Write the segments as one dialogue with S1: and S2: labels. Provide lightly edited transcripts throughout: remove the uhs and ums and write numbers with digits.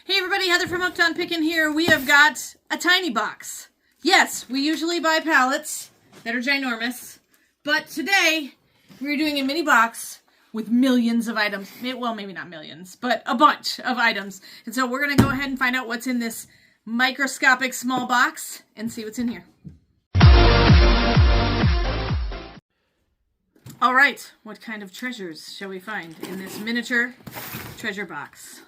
S1: Hey everybody, Heather from Hooked on Pickin here. We have got a tiny box. Yes, we usually buy pallets that are ginormous, but today we're doing a mini box with millions of items. Well, maybe not millions, but a bunch of items. And so we're going to go ahead and find out what's in this microscopic small box and see what's in here. All right, what kind of treasures shall we find in this miniature treasure box?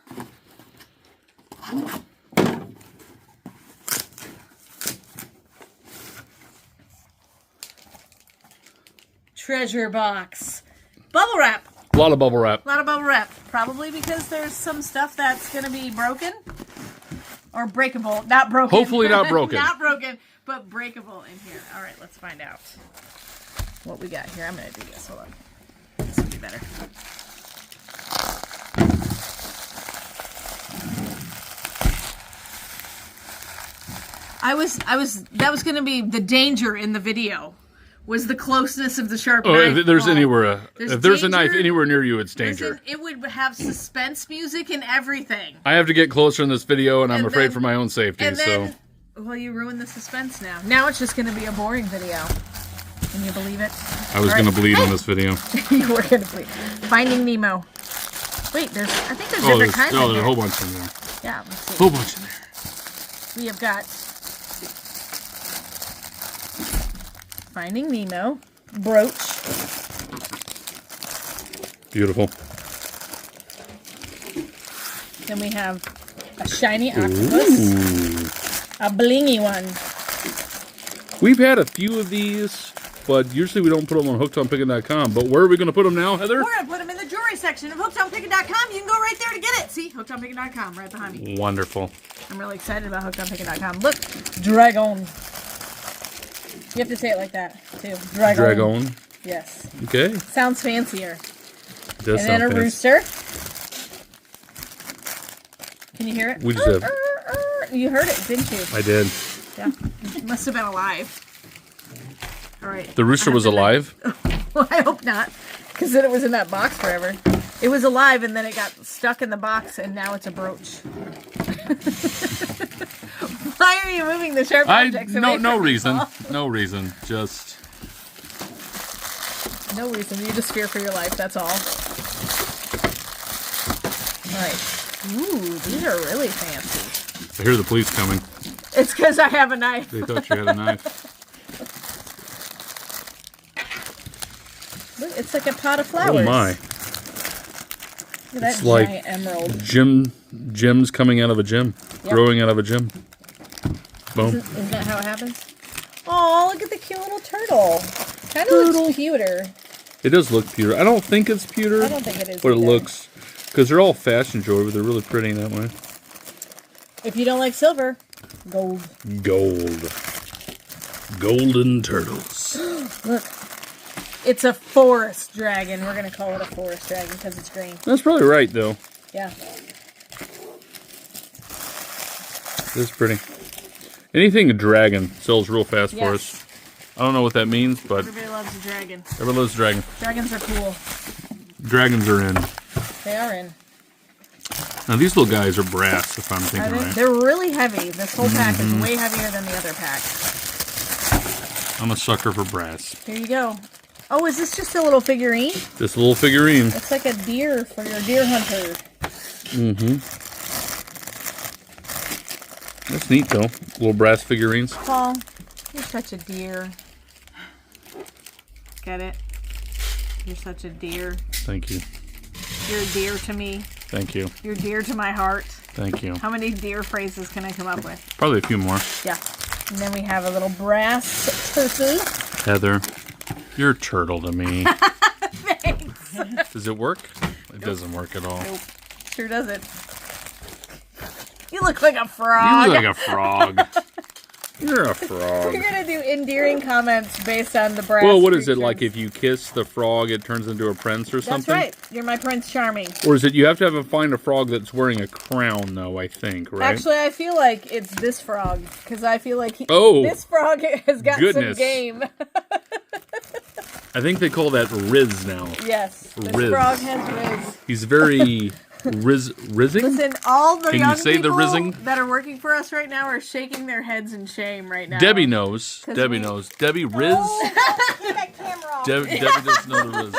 S1: Treasure box. Bubble wrap.
S2: A lot of bubble wrap.
S1: A lot of bubble wrap. Probably because there's some stuff that's going to be broken. Or breakable. Not broken.
S2: Hopefully not broken.
S1: Not broken, but breakable in here. All right, let's find out what we got here. I'm going to do this. Hold on. This will be better. That was going to be the danger in the video, was the closeness of the sharp knife.
S2: If there's if there's a knife anywhere near you, it's danger.
S1: Listen, it would have suspense music and everything.
S2: I have to get closer in this video, and I'm afraid for my own safety,
S1: Well, you ruined the suspense now. Now it's just going to be a boring video. Can you believe it?
S2: I was going to bleed on this video.
S1: You were going to bleed. Finding Nemo. Wait, I think there's different kinds in there.
S2: There's a whole bunch in there.
S1: Yeah, let's see.
S2: Whole bunch in there.
S1: We have got Finding Nemo, brooch.
S2: Beautiful.
S1: Then we have a shiny octopus.
S2: Ooh.
S1: A blingy one.
S2: We've had a few of these, but usually we don't put them on hookedonpickin.com. But where are we going to put them now, Heather?
S1: We're going to put them in the jewelry section of hookedonpickin.com. You can go right there to get it. See? hookedonpickin.com right behind me.
S2: Wonderful.
S1: I'm really excited about hookedonpickin.com. Look, dragon. You have to say it like that, too. Dragon.
S2: Dragon.
S1: Yes.
S2: Okay.
S1: Sounds fancier.
S2: Does
S1: and then a rooster. Can you hear it?
S2: We just have...
S1: You heard it, didn't you?
S2: I did.
S1: Yeah. It must have been alive. All right.
S2: The rooster was alive?
S1: Well, I hope not, because then it was in that box forever. It was alive, and then it got stuck in the box, and now it's a brooch. Why are you moving the sharp objects away
S2: no
S1: from
S2: reason.
S1: people?
S2: No reason. Just...
S1: No reason. You just fear for your life, that's all. All right. Ooh, these are really fancy.
S2: I hear the police coming.
S1: It's because I have a knife.
S2: They thought you had a knife.
S1: Look, it's like a pot of flowers.
S2: Oh my.
S1: Look at
S2: It's
S1: that
S2: like
S1: giant emerald.
S2: gems coming out of a gem.
S1: Yep.
S2: Growing out of a gem. Boom.
S1: Isn't that how it happens? Oh, look at the cute little turtle. Kind of looks pewter.
S2: It does look pewter. I don't think it's pewter.
S1: I don't think it is
S2: But
S1: either.
S2: it looks... Because they're all fashion jewelry, but they're really pretty that way.
S1: If you don't like silver, gold.
S2: Gold. Golden turtles.
S1: Look. It's a forest dragon. We're going to call it a forest dragon because it's green.
S2: That's probably right, though.
S1: Yeah.
S2: It's pretty. Anything a dragon sells real fast for us. I don't know what that means, but...
S1: Everybody loves a dragon.
S2: Everybody loves a dragon.
S1: Dragons are cool.
S2: Dragons are in.
S1: They are in.
S2: Now, these little guys are brass, if I'm thinking right.
S1: They're really heavy. This whole pack is way heavier than the other pack.
S2: I'm a sucker for brass.
S1: Here you go. Oh, is this just a little figurine?
S2: This little figurine.
S1: It's like a deer for your deer hunter.
S2: Mm-hmm. That's neat, though. Little brass figurines.
S1: Paul, you're such a deer. Get it? You're such a deer.
S2: Thank you.
S1: You're dear to me.
S2: Thank you.
S1: You're dear to my heart.
S2: Thank you.
S1: How many deer phrases can I come up with?
S2: Probably a few more.
S1: Yeah. And then we have a little brass turtle.
S2: Heather, you're a turtle to me.
S1: Thanks.
S2: Does it work? It doesn't work at all.
S1: Nope. Sure doesn't. You look like a frog.
S2: You look like a frog. You're a frog.
S1: We're going to do endearing comments based on the brass.
S2: Well, what is it
S1: creatures.
S2: like if you kiss the frog, it turns into a prince or something?
S1: That's right. You're my Prince Charming.
S2: Or is it you have to find a frog that's wearing a crown, though, I think, right?
S1: Actually, I feel like it's this frog. Because I feel like this frog has got some game.
S2: I think they call that Riz now.
S1: Yes. This
S2: Riz.
S1: frog has Riz.
S2: He's very Rizzing?
S1: Listen, all the
S2: Can
S1: young
S2: you say the
S1: people
S2: rizzing?
S1: that are working for us right now are shaking their heads in shame right now.
S2: Debbie knows. Debbie knows. Debbie Riz.
S3: Keep that camera off.
S2: Debbie doesn't know the Riz.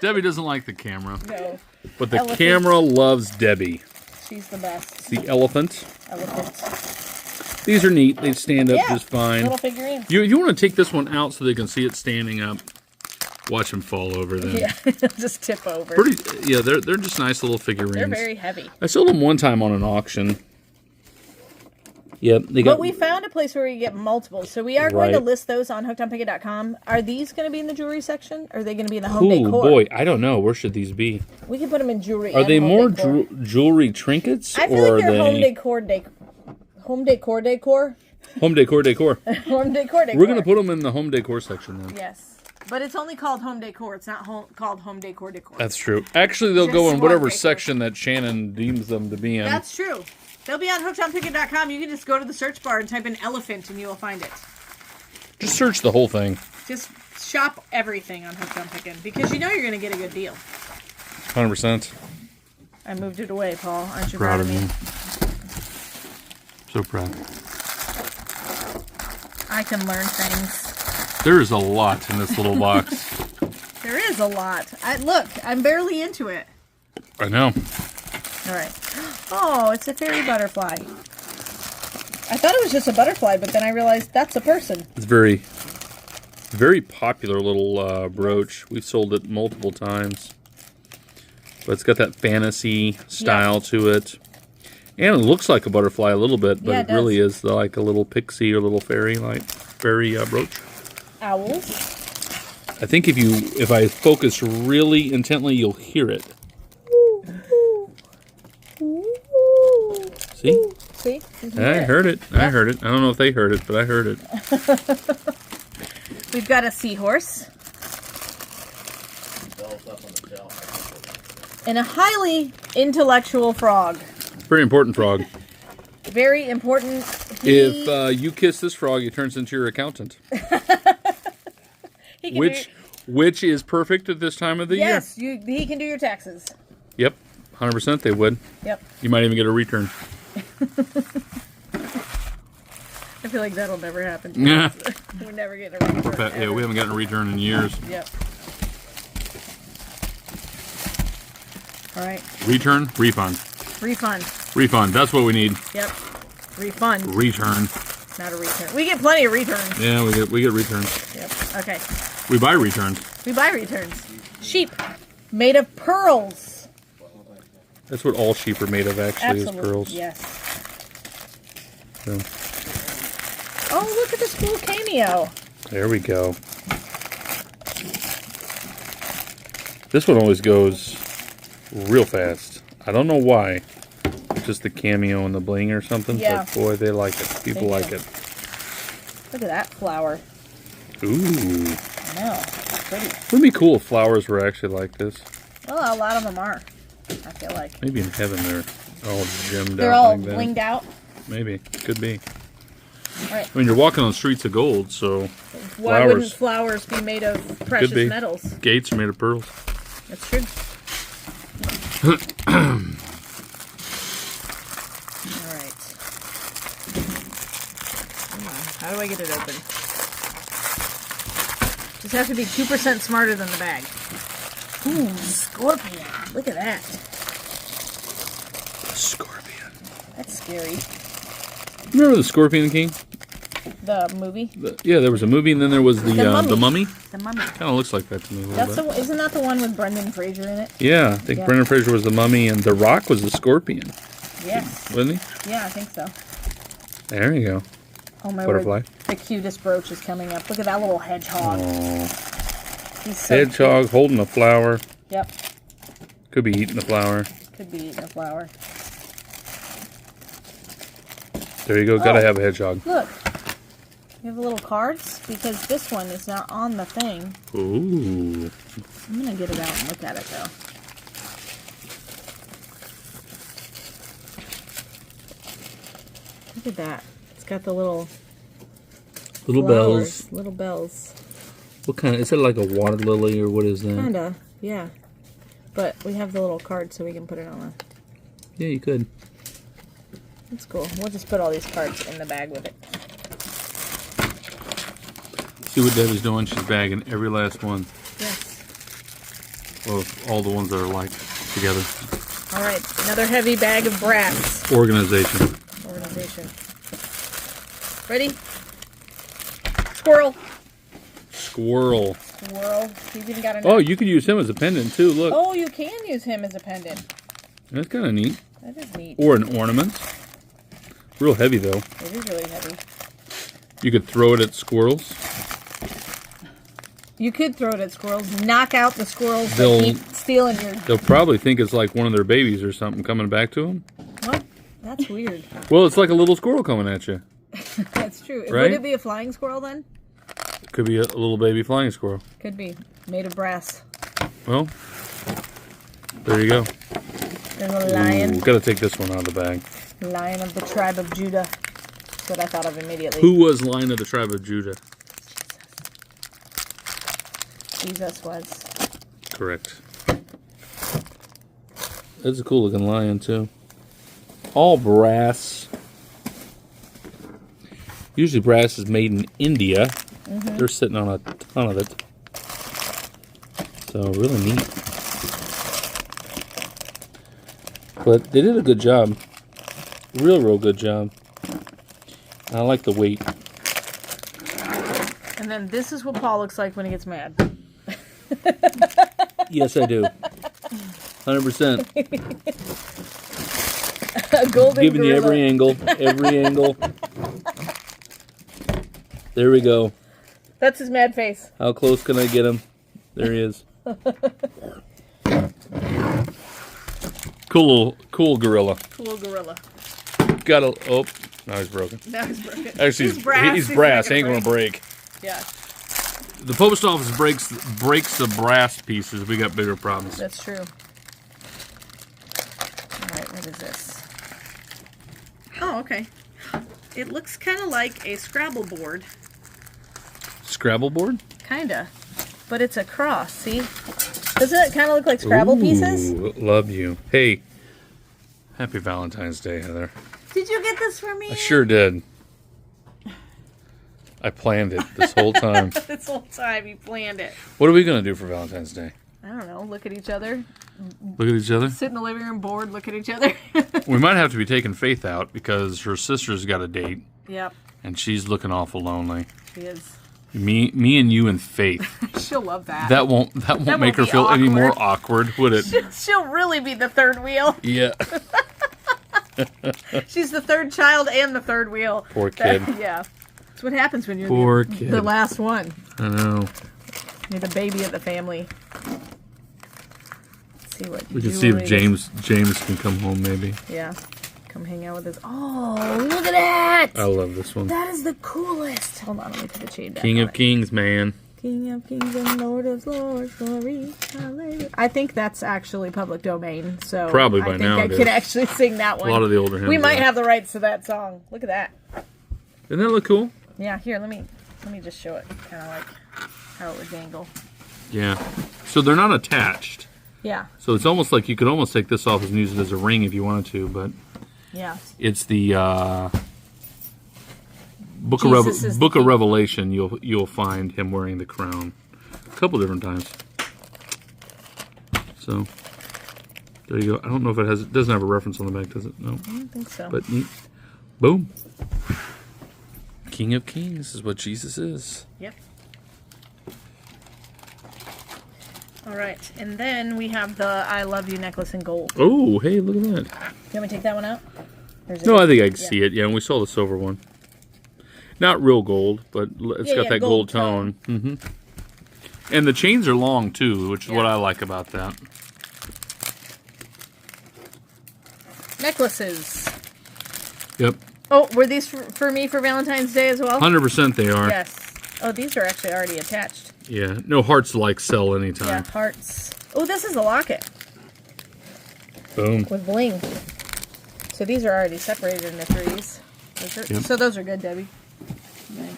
S2: Debbie doesn't like the camera.
S1: No,
S2: But the
S1: Elephant.
S2: camera loves Debbie.
S1: she's the best.
S2: It's the elephant.
S1: Elephant.
S2: These are neat. They stand up
S1: Yeah,
S2: just fine.
S1: Little figurines.
S2: You want to take this one out so they can see it standing up. Watch them fall over then.
S1: Yeah, just tip over.
S2: Yeah, they're just nice little figurines.
S1: They're very heavy.
S2: I sold them one time on an auction. Yep, they got.
S1: But we found a place where we get multiple, so we are going to
S2: Right.
S1: list those on hookedonpicket.com. Are these going to be in the jewelry section, or are they going to be in the home
S2: Oh
S1: decor?
S2: boy, I don't know. Where should these be?
S1: We can put them in jewelry.
S2: Are
S1: and
S2: they
S1: home
S2: more
S1: decor.
S2: jewelry trinkets,
S1: I feel
S2: or
S1: like
S2: are
S1: they're home
S2: they
S1: decor, home decor,
S2: home decor?
S1: home decor.
S2: We're gonna put them in the home decor section then.
S1: Yes, but it's only called home decor. It's not called home decor.
S2: That's true. Actually, they'll
S1: Just
S2: go in
S1: smart
S2: whatever
S1: decor.
S2: section that Shannon deems them to be in.
S1: That's true. They'll be on hookedonpicket.com. You can just go to the search bar and type in elephant, and you will find it.
S2: Just search the whole thing.
S1: Just shop everything on Hooked on Pickin' because you know you're going to get a good deal.
S2: 100%.
S1: I moved it away, Paul. Aren't you
S2: Proud
S1: proud
S2: of
S1: of me?
S2: you. So proud.
S1: I can learn things.
S2: There is a lot in this little box.
S1: There is a lot. Look, I'm barely into it.
S2: I know.
S1: All right. Oh, it's a fairy butterfly. I thought it was just a butterfly, but then I realized that's a person.
S2: It's very, very popular little brooch. We've sold it multiple times. But it's got that fantasy style to it. And it looks like a butterfly a little bit, but
S1: Yeah,
S2: it
S1: it
S2: really
S1: does.
S2: is like a little pixie or little fairy brooch.
S1: Owls.
S2: I think if I focus really intently, you'll hear it. See?
S1: See?
S2: I heard it. I heard it. I don't know if they heard it, but I heard it.
S1: We've got a seahorse. And a highly intellectual frog.
S2: Very important frog.
S1: Very important.
S2: If you kiss this frog, it turns into your accountant.
S1: He can
S2: Which is perfect at this time of the year.
S1: yes, he can do your taxes.
S2: Yep, 100% they would.
S1: Yep.
S2: You might even get a return.
S1: I feel like that'll never happen.
S2: Yeah.
S1: We never get a return.
S2: But, yeah, we haven't gotten a return in years.
S1: Yep. All right.
S2: Return, refund.
S1: Refund.
S2: Refund, that's what we need.
S1: Yep. Refund.
S2: Return.
S1: Not a return. We get plenty of returns.
S2: Yeah, we get returns.
S1: Yep. Okay.
S2: We buy returns.
S1: We buy returns. Sheep made of pearls.
S2: That's what all sheep are made of, actually, is pearls.
S1: Yes.
S2: So,
S1: Oh, look at this cool cameo.
S2: there we go. This one always goes real fast. I don't know why. Just the cameo and the bling or something.
S1: Yeah.
S2: But boy, they like it. People
S1: They
S2: like
S1: do.
S2: it.
S1: Look at that flower.
S2: Ooh.
S1: I know. It's pretty.
S2: Wouldn't it be cool if flowers were actually like this?
S1: Well, a lot of them are. I feel like.
S2: Maybe in heaven they're all gemmed
S1: They're
S2: out
S1: all
S2: like that.
S1: blinged out.
S2: Maybe. Could be.
S1: All right.
S2: I mean, you're walking on streets of gold, so
S1: Why wouldn't flowers be made of precious
S2: be.
S1: metals?
S2: gates are made of pearls.
S1: That's true. All right. Come on. How do I get it open? Just have to be 2% smarter than the bag. Ooh, scorpion. Look at that.
S2: Scorpion.
S1: That's scary.
S2: Remember the Scorpion King?
S1: The movie?
S2: Yeah, there was a movie, and then there was the Mummy.
S1: The Mummy.
S2: Kind of looks like that to me a little
S1: That's
S2: bit.
S1: isn't that the one with Brendan Fraser in it?
S2: Yeah, I think
S1: Yeah.
S2: Brendan Fraser was the Mummy, and The Rock was the Scorpion,
S1: Yes.
S2: wasn't he?
S1: Yeah, I think so.
S2: There you go.
S1: Oh my
S2: Butterfly.
S1: word. The cutest brooch is coming up. Look at that little hedgehog.
S2: Aw.
S1: He's so
S2: Hedgehog holding a flower.
S1: cute. Yep.
S2: Could be eating a flower.
S1: Could be eating a flower.
S2: There you go. Gotta
S1: Oh.
S2: have a hedgehog.
S1: Look. You have little cards because this one is not on the thing.
S2: Ooh.
S1: I'm going to get it out and look at it though. Look at that. It's got the little
S2: Little
S1: flowers,
S2: bells.
S1: Little bells.
S2: What kind? Is it like a water lily or what is that?
S1: Kinda, yeah. But we have the little card so we can put it on
S2: Yeah, you could.
S1: That's cool. We'll just put all these cards in the bag with it.
S2: See what Debbie's doing? She's bagging every last one.
S1: Yes.
S2: Of all the ones that are like together.
S1: All right, another heavy bag of brass.
S2: Organization.
S1: Ready? Squirrel.
S2: Squirrel.
S1: He's even got a.
S2: Oh, you could use him as a pendant too. Look.
S1: Oh, you can use him as a pendant.
S2: That's kind of neat.
S1: That is neat.
S2: Or an ornament. Real heavy though.
S1: It is really heavy.
S2: You could throw it at squirrels.
S1: You could throw it at squirrels. Knock out the squirrels
S2: They'll-
S1: that keep stealing your.
S2: They'll probably think it's like one of their babies or something coming back to them.
S1: What? That's weird.
S2: Well, it's like a little squirrel coming at you.
S1: That's true.
S2: Right?
S1: Would it be a flying squirrel then?
S2: Could be a little baby flying squirrel.
S1: Could be. Made of brass.
S2: Well, there you go.
S1: There's a lion.
S2: Ooh, gotta take this one out of the bag.
S1: Lion of the tribe of Judah. That's what I thought of immediately.
S2: Who was Lion of the tribe of Judah?
S1: Jesus was.
S2: Correct. That's a cool looking lion too. All brass. Usually brass is made in India. They're sitting on a ton of it. So really neat. But they did a good job. Real good job. I like the weight.
S1: And then this is what Paul looks like when he gets mad.
S2: Yes, I do. 100%.
S1: A golden
S2: Giving you
S1: gorilla.
S2: every angle. Every angle. There we go.
S1: That's his mad face.
S2: How close can I get him? There he is. Cool gorilla.
S1: Cool gorilla.
S2: Got a. Oh, now he's broken.
S1: Now he's broken.
S2: Actually, he's brass. He's brass. Ain't gonna break.
S1: Yeah,
S2: The post office breaks the brass pieces. We got bigger problems.
S1: that's true. All right, what is this? Oh, okay. It looks kind of like a Scrabble board.
S2: Scrabble board?
S1: Kinda. But it's a cross, see? Doesn't it kind of look like Scrabble pieces?
S2: Love you. Hey, happy Valentine's Day, Heather.
S1: Did you get this for me?
S2: I sure did. I planned it this whole time.
S1: This whole time you planned it.
S2: What are we going to do for Valentine's Day?
S1: I don't know. Look at each other.
S2: Look at each other?
S1: Sit in the living room bored, look at each other.
S2: We might have to be taking Faith out because her sister's got a date
S1: Yep,
S2: and she's looking awful lonely.
S1: she is.
S2: Me and you and Faith.
S1: She'll love that.
S2: That won't make her
S1: be
S2: feel any more
S1: awkward.
S2: awkward, would it?
S1: She'll really be the third wheel.
S2: Yeah.
S1: She's the third child and the third wheel.
S2: Poor kid.
S1: Yeah. That's what happens when you're
S2: Poor
S1: the,
S2: kid.
S1: the last one.
S2: I know.
S1: You're the baby of the family. Let's see what
S2: We can see if James can come home maybe.
S1: Yeah. Come hang out with us. Oh, look at that!
S2: I love this one.
S1: That is the coolest. Hold on, let me put the chain back
S2: King
S1: on
S2: of
S1: it.
S2: Kings, man.
S1: King of Kings and Lord of Lords, glory, hallelujah. I think that's actually public domain, so
S2: Probably by
S1: I think
S2: now
S1: I
S2: it
S1: could
S2: is.
S1: actually sing that one.
S2: A lot of the older hymns.
S1: We might
S2: are.
S1: have the rights to that song. Look at that.
S2: Doesn't that look cool?
S1: Yeah, here, let me just show it, kind of like how it would dangle.
S2: Yeah. So they're not attached.
S1: Yeah,
S2: So it's almost like you could almost take this off and use it as a ring if you wanted to, but
S1: yeah.
S2: it's the Book
S1: Jesus is the
S2: Book of
S1: king.
S2: Revelation. You'll find him wearing the crown a couple different times. So there you go. I don't know if it doesn't have a reference on the back, does it? No.
S1: I don't think so.
S2: But neat. Boom. King of Kings is what Jesus is.
S1: Yep. All right, and then we have the I Love You necklace in gold.
S2: Oh, hey, look at that.
S1: You want me to take that one out? Or is it-
S2: No, I think I can see it. Yeah, and we saw the silver one. Not real gold, but it's got that gold tone. Hmm. And the chains are long too, which is what I like about that.
S1: Necklaces.
S2: Yep,
S1: Oh, were these for me for Valentine's Day as well?
S2: 100% they are.
S1: Yes. Oh, these are actually already attached.
S2: Yeah, no hearts like sell
S1: Yeah,
S2: anytime.
S1: hearts. Oh, this is a locket
S2: Boom.
S1: with bling. So these are already separated into threes. So those are good, Debbie.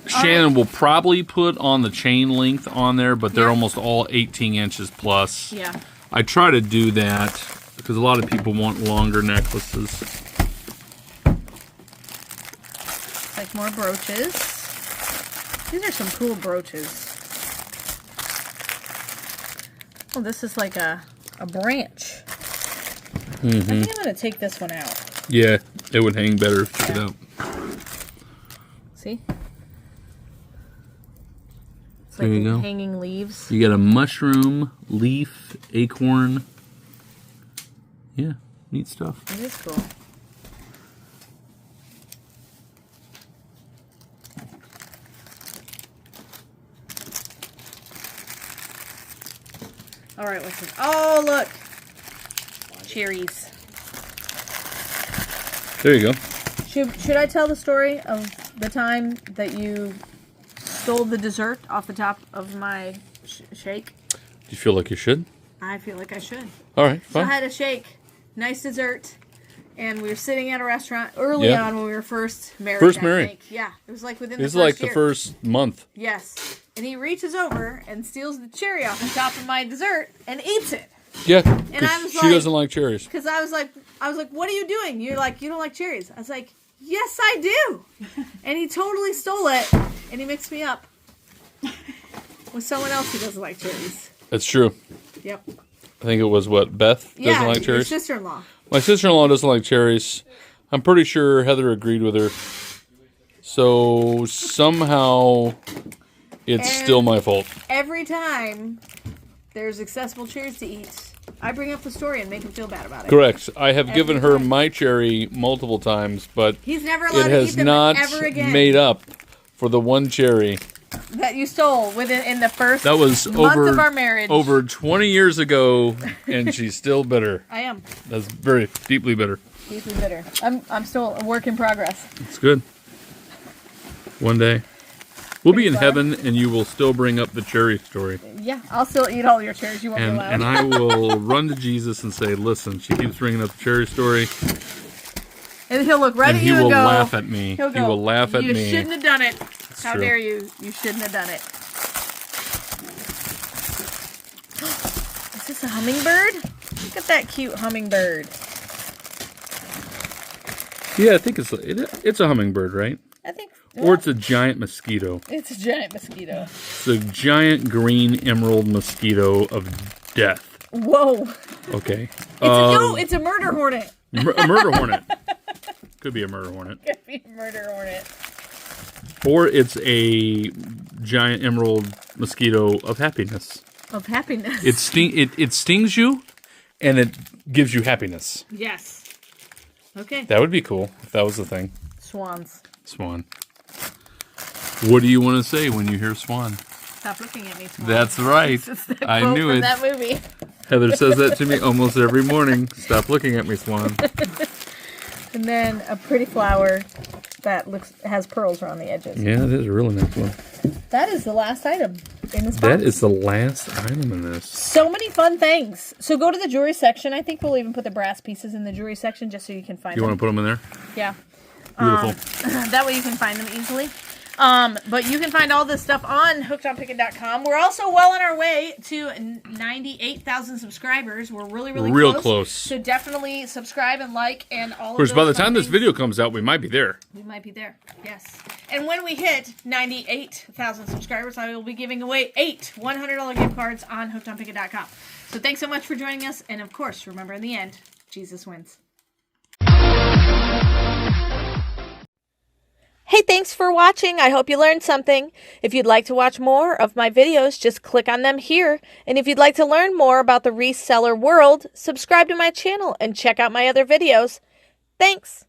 S2: Shannon will probably put on the chain length on there, but they're
S1: Yeah.
S2: almost all 18 inches plus.
S1: Yeah.
S2: I try to do that because a lot of people want longer necklaces.
S1: Like more brooches. These are some cool brooches. Oh, this is like a branch. I think I'm going to take this one out.
S2: Yeah, it would hang better if you took it out.
S1: See? It's
S2: There
S1: like
S2: you go.
S1: hanging leaves.
S2: You got a mushroom, leaf, acorn. Yeah, neat stuff.
S1: It is cool. All right, what's this? Oh, look. Cherries.
S2: There you go.
S1: Should I tell the story of the time that you stole the dessert off the top of my shake?
S2: Do you feel like you should?
S1: I feel like I should.
S2: All right,
S1: So I
S2: fine.
S1: had a shake, nice dessert, and we were sitting at a restaurant early on when we were first married.
S2: First
S1: I
S2: married.
S1: think. Yeah, it was like within
S2: This
S1: the
S2: is
S1: first
S2: like
S1: year.
S2: the first month.
S1: Yes. And he reaches over and steals the cherry off the top of my dessert and eats it.
S2: Yeah,
S1: And I was
S2: she
S1: like-
S2: doesn't like cherries.
S1: Because I was like, what are you doing? You're like, you don't like cherries. I was like, yes, I do. And he totally stole it, and he mixed me up with someone else who doesn't like cherries.
S2: That's true.
S1: Yep.
S2: I think it was what, Beth doesn't
S1: Yeah,
S2: like
S1: your
S2: cherries?
S1: sister-in-law.
S2: My sister-in-law doesn't like cherries. I'm pretty sure Heather agreed with her. So somehow it's
S1: And-
S2: still my fault.
S1: Every time there's accessible cherries to eat, I bring up the story and make him feel bad about it.
S2: Correct. I have given her
S1: time.
S2: my cherry multiple times, but
S1: He's never allowed
S2: it
S1: to eat
S2: has
S1: them
S2: not
S1: ever again.
S2: made up for the one cherry.
S1: That you stole in the first
S2: That was
S1: month of our marriage.
S2: over 20 years ago, and she's still bitter.
S1: I am
S2: That's very deeply bitter.
S1: deeply bitter. I'm still a work in progress.
S2: It's good. One day. We'll be in
S1: far.
S2: heaven, and you will still bring up the cherry story.
S1: Yeah, I'll still eat all your cherries. You won't be allowed.
S2: And I will run to Jesus and say, listen, she keeps bringing up the cherry story,
S1: And he'll look right
S2: and
S1: at
S2: he
S1: you
S2: will
S1: and go.
S2: laugh at me.
S1: He'll
S2: He
S1: go,
S2: will laugh at
S1: you
S2: me.
S1: shouldn't have done it. How
S2: true.
S1: dare you? You shouldn't have done it. Is this a hummingbird? Look at that cute hummingbird.
S2: Yeah, I think it's a hummingbird, right?
S1: I think.
S2: Or it's a giant mosquito.
S1: It's a giant mosquito.
S2: It's a giant green emerald mosquito of death.
S1: Whoa.
S2: Okay.
S1: It's a murder hornet.
S2: A murder hornet. Could be a murder hornet.
S1: Could be a murder hornet.
S2: Or it's a giant emerald mosquito of happiness.
S1: Of happiness.
S2: It stings you, and it gives you happiness.
S1: Yes. Okay.
S2: That would be cool if that was the thing.
S1: Swans.
S2: Swan. What do you want to say when you hear swan?
S1: Stop looking at me, Swan.
S2: That's right.
S1: It's the
S2: I
S1: quote
S2: knew
S1: from
S2: it.
S1: that movie.
S2: Heather says that to me almost every morning. Stop looking at me, swan.
S1: And then a pretty flower that has pearls around the edges.
S2: Yeah, that is a really nice one.
S1: That is the last item in this box.
S2: That is the last item in this.
S1: So many fun things. So go to the jewelry section. I think we'll even put the brass pieces in the jewelry section just so you can find
S2: You
S1: them.
S2: want to put them in there?
S1: Yeah.
S2: Beautiful.
S1: That way you can find them easily. But you can find all this stuff on hookedonpickin.com. We're also well on our way to 98,000 subscribers. We're really, really
S2: Real
S1: close.
S2: close.
S1: So definitely subscribe and like and all
S2: Of course,
S1: of
S2: by
S1: those
S2: the time
S1: fun
S2: this
S1: things.
S2: video comes out, we might be there.
S1: We might be there, yes. And when we hit 98,000 subscribers, I will be giving away 8 $100 gift cards on hookedonpickin.com. So thanks so much for joining us. And of course, remember in the end, Jesus wins. Hey, thanks for watching. I hope you learned something. If you'd like to watch more of my videos, just click on them here. And if you'd like to learn more about the reseller world, subscribe to my channel and check out my other videos. Thanks.